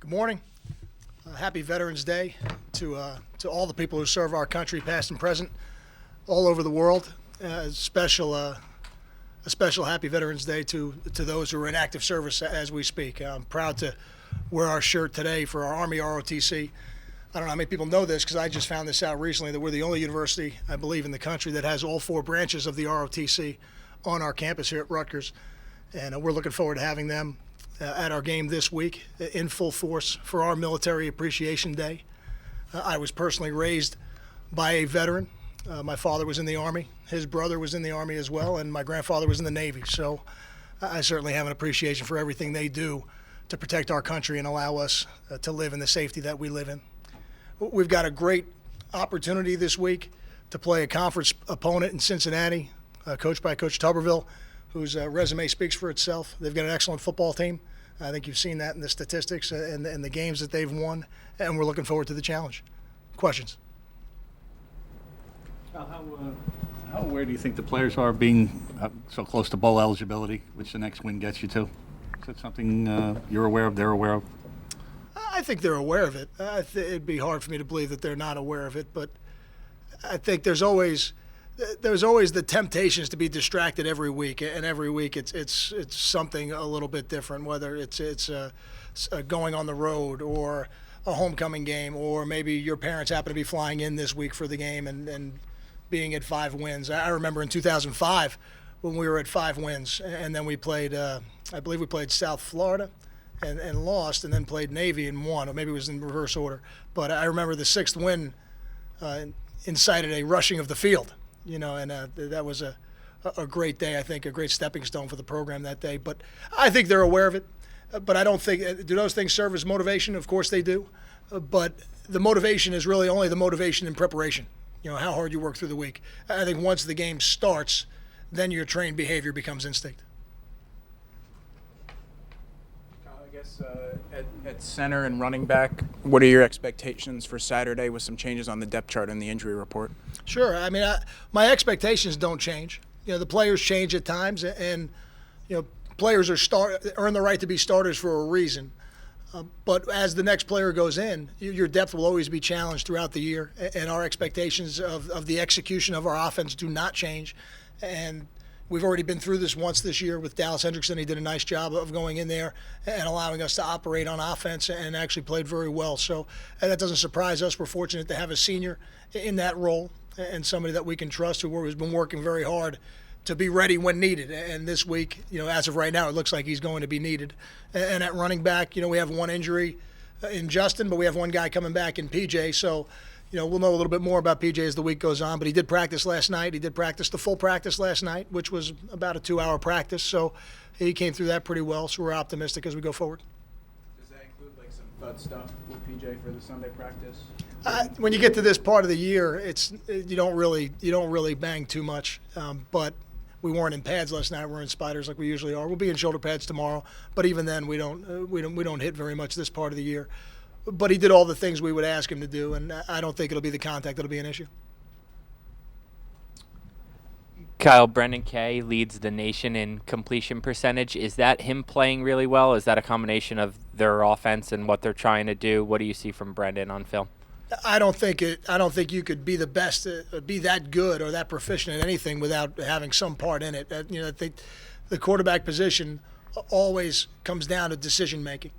Good morning. Happy Veterans Day to all the people who serve our country, past and present, all over the world. A special happy Veterans Day to those who are in active service as we speak. I'm proud to wear our shirt today for our Army ROTC. I don't know how many people know this because I just found this out recently, that we're the only university, I believe, in the country that has all 4 branches of the ROTC on our campus here at Rutgers. And we're looking forward to having them at our game this week in full force for our Military Appreciation Day. I was personally raised by a veteran. My father was in the Army. His brother was in the Army as well, and my grandfather was in the Navy. So I certainly have an appreciation for everything they do to protect our country and allow us to live in the safety that we live in. We've got a great opportunity this week to play a conference opponent in Cincinnati, coached by Coach Tuberville, whose resume speaks for itself. They've got an excellent football team. I think you've seen that in the statistics and the games that they've won, and we're looking forward to the challenge. Questions? How aware do you think the players are being so close to bowl eligibility, which the next win gets you to? Is that something you're aware of, they're aware of? I think they're aware of it. It'd be hard for me to believe that they're not aware of it, but I think there's always the temptations to be distracted every week, and every week it's something a little bit different, whether it's going on the road or a homecoming game, or maybe your parents happen to be flying in this week for the game and being at 5 wins. I remember in 2005 when we were at 5 wins, and then we played, I believe we played South Florida and lost, and then played Navy and won, or maybe it was in reverse order. But I remember the 6th win incited a rushing of the field, and that was a great day, I think, a great stepping stone for the program that day. But I think they're aware of it. But I don't think, do those things serve as motivation? Of course they do. But the motivation is really only the motivation in preparation, how hard you work through the week. I think once the game starts, then your trained behavior becomes instinct. I guess at center and running back, what are your expectations for Saturday with some changes on the depth chart and the injury report? Sure. I mean, my expectations don't change. The players change at times, and players earn the right to be starters for a reason. But as the next player goes in, your depth will always be challenged throughout the year, and our expectations of the execution of our offense do not change. And we've already been through this once this year with Dallas Hendrickson. He did a nice job of going in there and allowing us to operate on offense, and actually played very well. So that doesn't surprise us. We're fortunate to have a senior in that role and somebody that we can trust who's been working very hard to be ready when needed. And this week, as of right now, it looks like he's going to be needed. And at running back, we have one injury in Justin, but we have one guy coming back in PJ. So, we'll know a little bit more about PJ as the week goes on. But he did practice last night. He did practice the full practice last night, which was about a 2-hour practice. So he came through that pretty well. So we're optimistic as we go forward. Does that include some thud stuff with PJ for the Sunday practice? When you get to this part of the year, you don't really bang too much. But we weren't in pads last night. We're in spiders like we usually are. We'll be in shoulder pads tomorrow, but even then we don't hit very much this part of the year. But he did all the things we would ask him to do, and I don't think it'll be the contact that'll be an issue. Kyle, Brendan Kay leads the nation in completion percentage. Is that him playing really well? Is that a combination of their offense and what they're trying to do? What do you see from Brendan on film? I don't think you could be the best, be that good or that proficient at anything without having some part in it. I think the quarterback position always comes down to decision making,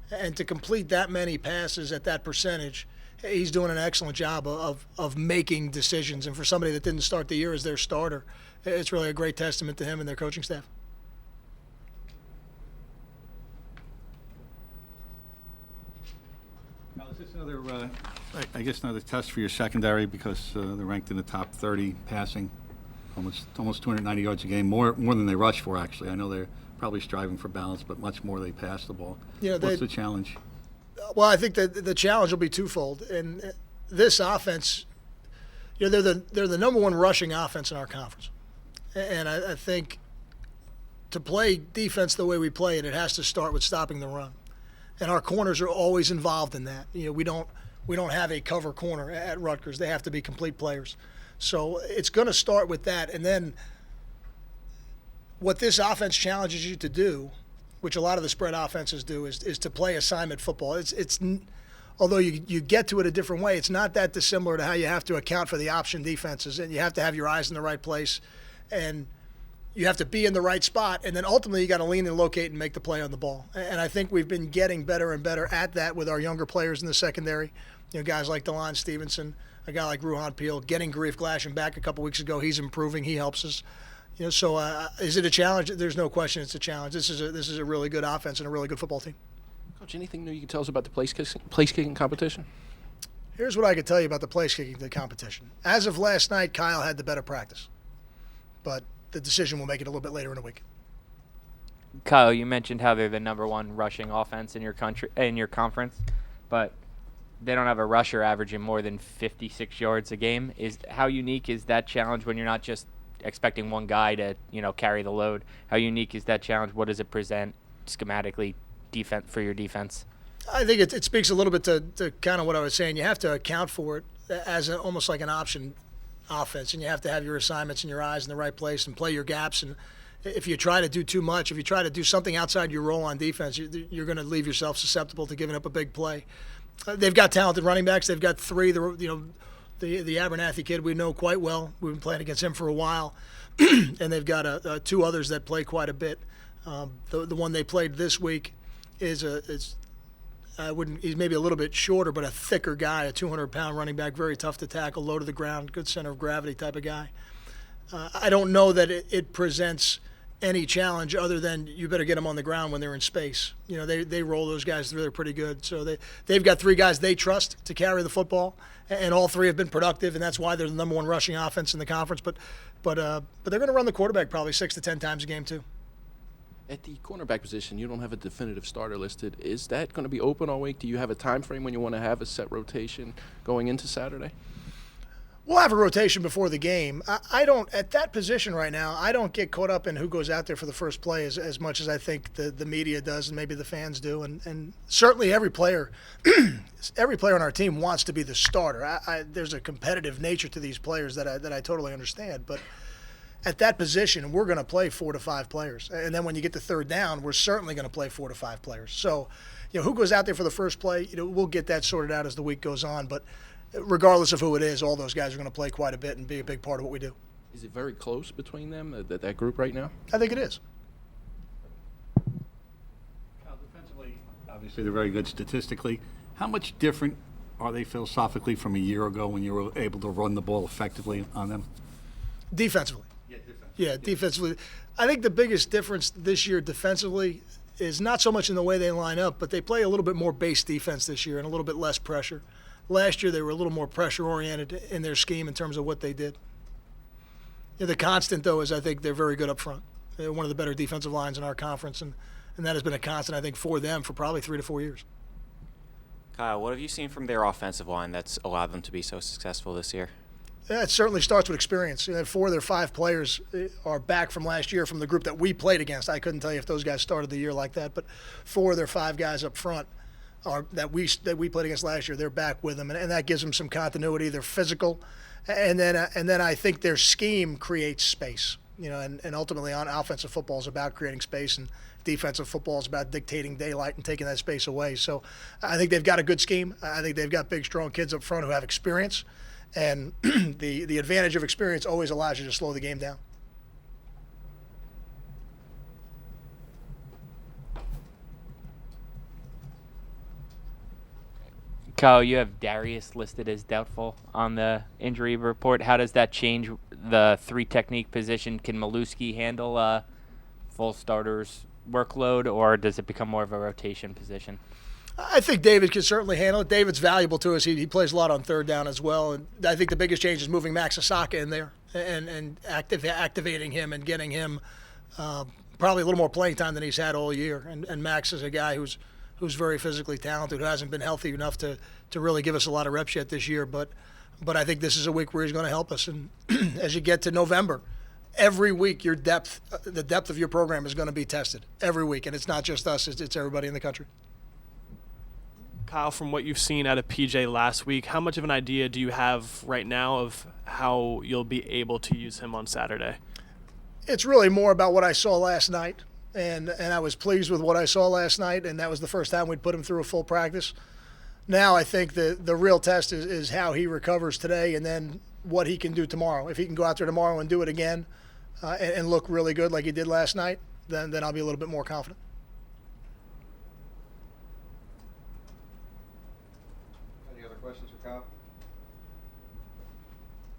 and to complete that many passes at that percentage, he's doing an excellent job of making decisions. And for somebody that didn't start the year as their starter, it's really a great testament to him and their coaching staff. Now, is this another, another test for your secondary, because they're ranked in the top 30 passing, almost 290 yards a game, more than they rush for, actually. I know they're probably striving for balance, but much more they pass the ball. What's the challenge? Well, I think that the challenge will be twofold. And this offense, they're the number 1 rushing offense in our conference. And I think to play defense the way we play it has to start with stopping the run. And our corners are always involved in that. We don't have a cover corner at Rutgers. They have to be complete players. So it's going to start with that. And then what this offense challenges you to do which a lot of the spread offenses do, is to play assignment football. Although you get to it a different way, it's not that dissimilar to how you have to account for the option defenses, and you have to have your eyes in the right place, and you have to be in the right spot, and then ultimately you got to lean and locate and make the play on the ball. And I think we've been getting better and better at that with our younger players in the secondary. Guys like DeLon Stevenson, a guy like Ruhan Peel, getting Grief Glasham back a couple weeks ago. He's improving. He helps us. So is it a challenge? There's no question it's a challenge. This is a really good offense and a really good football team. Coach, anything new you can tell us about the place kicking competition? Here's what I could tell you about the place kicking competition. As of last night, Kyle had the better practice, but the decision will make it a little bit later in the week. Kyle, you mentioned how they're the number one rushing offense in your conference, but they don't have a rusher averaging more than 56 yards a game. How unique is that challenge when you're not just expecting one guy to carry the load? How unique is that challenge? What does it present schematically for your defense? I think it speaks a little bit to kind of what I was saying. You have to account for it as almost like an option offense, and you have to have your assignments and your eyes in the right place and play your gaps. And if you try to do too much, if you try to do something outside your role on defense, you're going to leave yourself susceptible to giving up a big play. They've got talented running backs. They've got three. The Abernathy kid we know quite well. We've been playing against him for a while, and they've got two others that play quite a bit. The one they played this week he's maybe a little bit shorter, but a thicker guy, a 200-pound running back, very tough to tackle, low to the ground, good center of gravity type of guy. I don't know that it presents any challenge other than you better get them on the ground when they're in space. They roll those guys through. They're pretty good. So they've got three guys they trust to carry the football, and all three have been productive, and that's why they're the number one rushing offense in the conference. But they're going to run the quarterback probably 6 to 10 times a game too. At the cornerback position, you don't have a definitive starter listed. Is that going to be open all week? Do you have a time frame when you want to have a set rotation going into Saturday? We'll have a rotation before the game. I don't, at that position right now, I don't get caught up in who goes out there for the first play as much as I think the media does and maybe the fans do. And certainly every player on our team wants to be the starter. There's a competitive nature to these players that I totally understand. But at that position, we're going to play 4 to 5 players. And then when you get to third down, we're certainly going to play 4 to 5 players. So, who goes out there for the first play, we'll get that sorted out as the week goes on. But regardless of who it is, all those guys are going to play quite a bit and be a big part of what we do. Is it very close between them, that group right now? I think it is. Defensively, obviously they're very good statistically. How much different are they philosophically from a year ago when you were able to run the ball effectively on them? Defensively. Yeah, defensively. I think the biggest difference this year defensively is not so much in the way they line up, but they play a little bit more base defense this year and a little bit less pressure. Last year they were a little more pressure-oriented in their scheme in terms of what they did. The constant, though, is I think they're very good up front. They're one of the better defensive lines in our conference, and that has been a constant, I think, for them for probably 3 to 4 years. Kyle, what have you seen from their offensive line that's allowed them to be so successful this year? Yeah, it certainly starts with experience. 4 of their 5 players are back from last year from the group that we played against. I couldn't tell you if those guys started the year like that, but 4 of their 5 guys up front that we played against last year, they're back with them, and that gives them some continuity. They're physical, and then I think their scheme creates space. And ultimately on offensive football is about creating space, and defensive football is about dictating daylight and taking that space away. So I think they've got a good scheme. I think they've got big, strong kids up front who have experience. And the advantage of experience always allows you to slow the game down. Kyle, you have Darius listed as doubtful on the injury report. How does that change the 3 technique position? Can Maluski handle a full starter's workload, or does it become more of a rotation position? I think David can certainly handle it. David's valuable to us. He plays a lot on third down as well. And I think the biggest change is moving Max Asaka in there and activating him and getting him probably a little more playing time than he's had all year. And Max is a guy who's very physically talented, who hasn't been healthy enough to really give us a lot of reps yet this year. But I think this is a week where he's going to help us. And as you get to November, every week the depth of your program is going to be tested every week. And it's not just us, it's everybody in the country. Kyle, from what you've seen out of PJ last week, how much of an idea do you have right now of how you'll be able to use him on Saturday? It's really more about what I saw last night. and I was pleased with what I saw last night, and that was the first time we'd put him through a full practice. Now I think the real test is how he recovers today, and then what he can do tomorrow. If he can go out there tomorrow and do it again and look really good like he did last night, then I'll be a little bit more confident. Any other questions for Kyle?